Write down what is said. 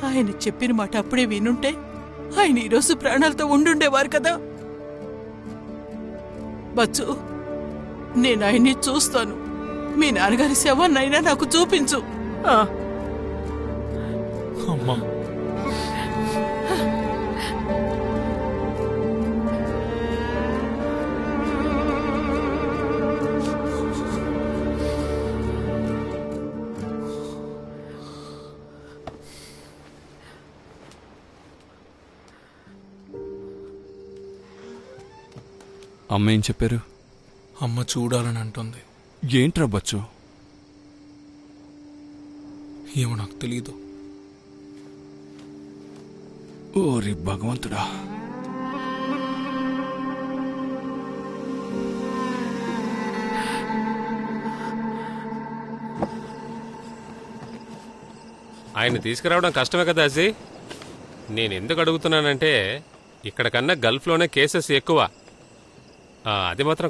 ఆయన చెప్పిన మాట అప్పుడే వినుంటే ఆయన ఈరోజు ప్రాణాలతో ఉండుండేవారు కదా. బచ్చు, నేను ఆయన్ని చూస్తాను. మీ నాన్నగారి శవాన్నైనా నాకు చూపించు. అమ్మా, అమ్మ ఏం చెప్పారు? అమ్మ చూడాలని అంటుంది. ఏంట్రా బచ్చు? ఏమో నాకు తెలీదు. ఓరి భగవంతుడా. ఆయన తీసుకురావడం కష్టమే కదా అజీ. నేను ఎందుకు అడుగుతున్నానంటే ఇక్కడ కన్నా గల్ఫ్లోనే కేసెస్ ఎక్కువ. అది మాత్రం